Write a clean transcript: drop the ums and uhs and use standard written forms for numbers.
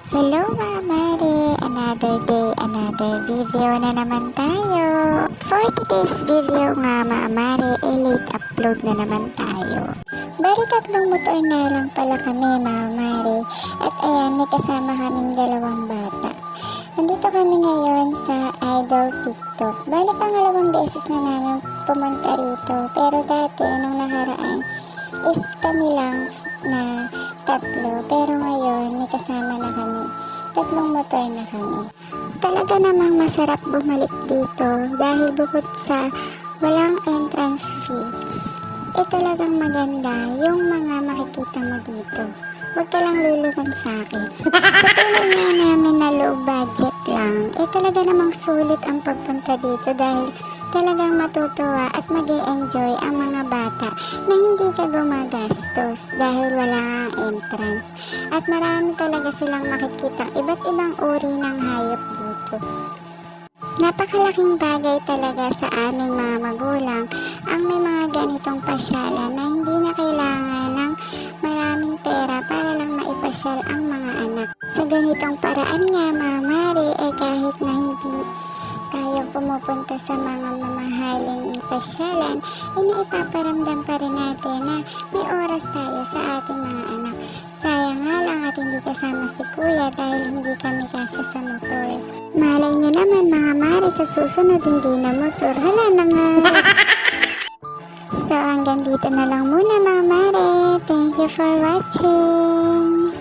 Hello mga mare! Another day, another video na naman tayo. For today's video nga mga mare, late upload na naman tayo. Bali 3 motor na lang pala kami mga mare. At ayan, may kasama kaming 2 bata. Nandito kami ngayon sa Idol TikTok. Bali 2 beses na namin pumunta rito. Pero dati, nung nakaraan, is kami lang na 3. Pero ngayon, may kasama na kami. 3 motor na kami. Talaga namang masarap bumalik dito dahil bukod sa walang entrance fee, talagang maganda yung mga makikita mo dito. Huwag ka lang lilikan sa akin. Sa tulad nga namin na low budget lang, talaga namang sulit ang pagpunta dito dahil talagang matutuwa at mag-e-enjoy ang mga bata na hindi ka gumagastos dahil wala ang entrance. At marami talaga silang makikita iba't ibang uri ng hayop dito. Napakalaking bagay talaga sa aming mga magulang ang may mga ganitong pasyalan na hindi na kailangan ng maraming pera para lang maipasyal ang mga anak. Sa ganitong paraan nga mga mare, kahit na hindi tayo pumupunta sa mga mamahaling pasyalan, naipaparamdam pa rin natin na may oras tayo sa ating mga anak. Sayang nga lang at hindi kasama si kuya dahil hindi kami kasya sa motor. Malay nyo naman mga mare, sa susunod hindi na motor. Hala na nga. So hanggang dito na lang muna mga mare. Thank you for watching.